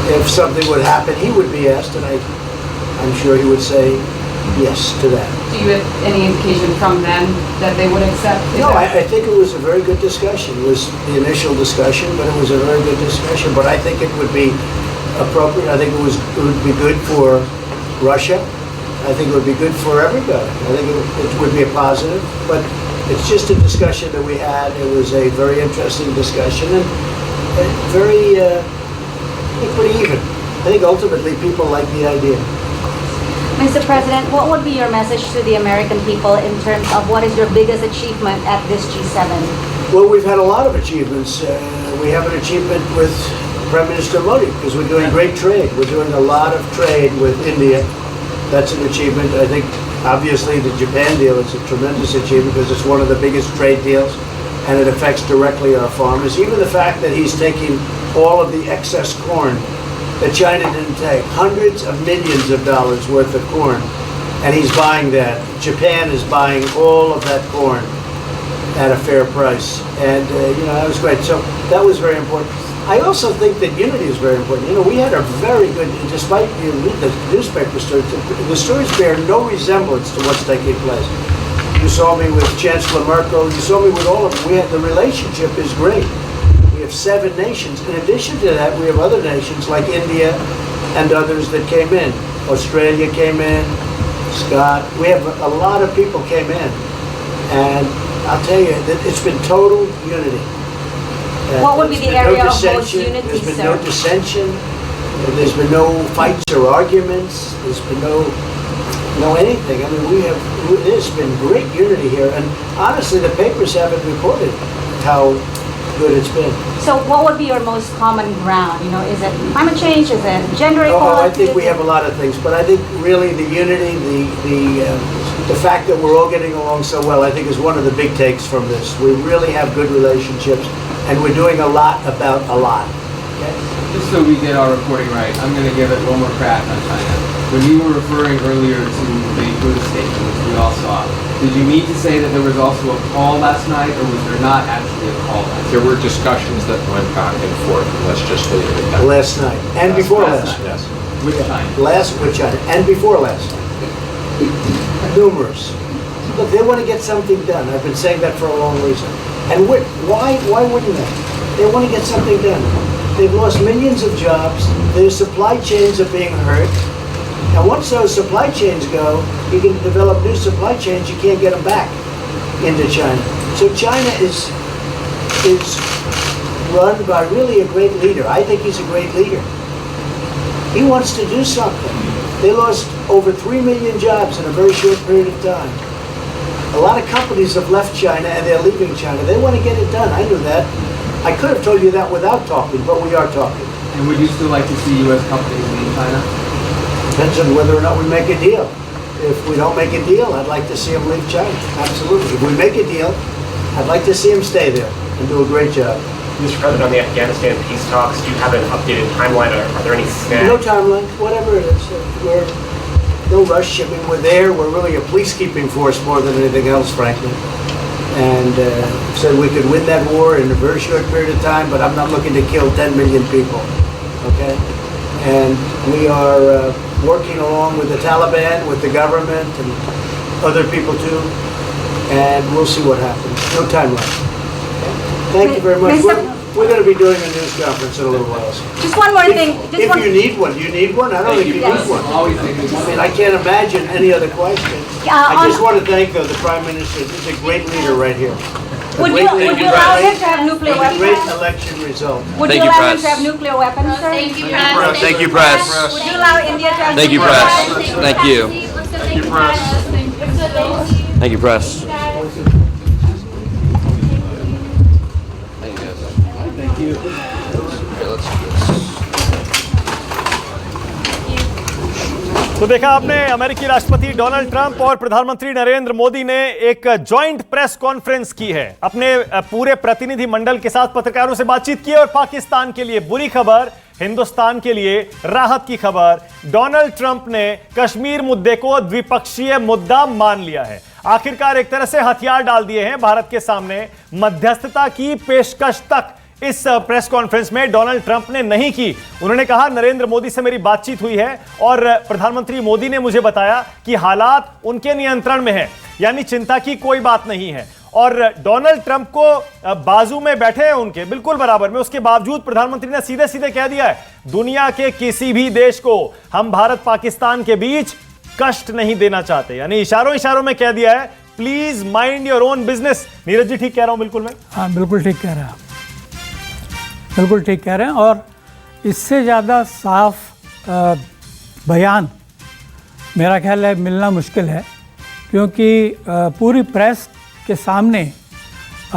If something would happen, he would be asked, and I'm sure he would say yes to that. Do you have any indication from them that they would accept? No, I think it was a very good discussion. It was the initial discussion, but it was a very good discussion. But I think it would be appropriate. I think it would be good for Russia. I think it would be good for everybody. I think it would be a positive. But it's just a discussion that we had. It was a very interesting discussion and very, I think, pretty even. I think ultimately people like the idea. Mr. President, what would be your message to the American people in terms of what is your biggest achievement at this G7? Well, we've had a lot of achievements. We have an achievement with Prime Minister Modi because we're doing great trade. We're doing a lot of trade with India. That's an achievement. I think, obviously, the Japan deal is a tremendous achievement because it's one of the biggest trade deals and it affects directly our farmers. Even the fact that he's taking all of the excess corn that China didn't take, hundreds of millions of dollars worth of corn, and he's buying that. Japan is buying all of that corn at a fair price, and that was great. So that was very important. I also think that unity is very important. We had a very good, despite you read the newspaper stories, the stories bear no resemblance to what's taking place. You saw me with Chancellor Merkel. You saw me with all of them. The relationship is great. We have 7 nations. In addition to that, we have other nations like India and others that came in. Australia came in, Scott. We have a lot of people came in. And I'll tell you, that it's been total unity. What would be the area of most unity, There's been sir? no dissension. There's been no fights or arguments. There's been no anything. I mean, there's been great unity here. And honestly, the papers haven't reported how good it's been. So what would be your most common ground? Is it climate change? Is it gender equality? Oh, I think we have a lot of things, but I think really the unity, the fact that we're all getting along so well, I think is one of the big takes from this. We really have good relationships, and we're doing a lot about a lot. Okay? Just so we get our reporting right, I'm going to give it one more crack on China. When you were referring earlier to the Buddhist statement, which we all saw, did you mean to say that there was also a call last night, or was there not actually a call last night? There were discussions that went back and forth. Let's just leave it at that. Last night, and before last night. Yes. With China? With China, and before last night. Numerous. Look, they want to get something done. I've been saying that for a long reason. And why wouldn't they? They want to get something done. They've lost millions of jobs. Their supply chains are being hurt. And once those supply chains go, you can develop new supply chains. You can't get them back into China. So China is run by really a great leader. I think he's a great leader. He wants to do something. They lost over 3 million jobs in a very short period of time. A lot of companies have left China and they're leaving China. They want to get it done. I knew that. I could have told you that without talking, but we are talking. And would you still like to see U.S. companies leave China? Depends on whether or not we make a deal. If we don't make a deal, I'd like to see them leave China. Absolutely. If we make a deal, I'd like to see them stay there and do a great job. Mr. President, on the Afghanistan peace talks, do you have an updated timeline? Are there any snags? No timeline, whatever it is. We're no rush. I mean, we're there. We're really a peacekeeping force more than anything else, frankly. And so we could win that war in a very short period of time, but I'm not looking to kill 10 million people, okay? And we are working along with the Taliban, with the government, and other people too, and we'll see what happens. No timeline. Okay? Thank you very much. We're going to be doing a news conference in a little while. Just one more thing. If you need one, you need one? I don't think you need one. I mean, I can't imagine any other question. I just want to thank, though, the Prime Minister. He's a great leader right here. Would you allow him to have nuclear weapons? Great election result. Would you allow him to have nuclear weapons, sir? Thank you, Press. Thank you, Press. Would you allow India to have Thank you, nuclear Press. weapons? Thank you. Thank you, Press. Thank you, Press. तो देखा आपने, अमेरिकी राष्ट्रपति Donald Trump और प्रधानमंत्री नरेंद्र मोदी ने एक joint press conference की है। अपने पूरे प्रतिनिधि मंडल के साथ पत्रकारों से बातचीत की और पाकिस्तान के लिए बुरी खबर, हिंदुस्तान के लिए राहत की खबर। डोनाल्ड ट्रंप ने कश्मीर मुद्दे को द्विपक्षीय मुद्दा मान लिया है। आखिरकार एक तरह से हथियार डाल दिए हैं भारत के सामने। मध्यस्थता की पेशकश तक इस प्रेस कॉन्फ्रेंस में डोनाल्ड ट्रंप ने नहीं की। उन्होंने कहा नरेंद्र मोदी से मेरी बातचीत हुई है और प्रधानमंत्री मोदी ने मुझे बताया कि हालात उनके नियंत्रण में है, यानी चिंता की कोई बात नहीं है। और डोनाल्ड ट्रंप को बाजू में बैठे हैं उनके बिल्कुल बराबर में, उसके बावजूद प्रधानमंत्री ने सीधे सीधे कह दिया है दुनिया के किसी भी देश को हम भारत पाकिस्तान के बीच कष्ट नहीं देना चाहते, यानी इशारों इशारों में कह दिया है please mind your own business. Neeraj ji ठीक कह रहा हूं बिल्कुल मैं? हाँ बिल्कुल ठीक कह रहे हैं आप, बिल्कुल ठीक कह रहे हैं। और इससे ज़्यादा साफ बयान मेरा ख्याल है मिलना मुश्किल है, क्योंकि पूरी प्रेस के सामने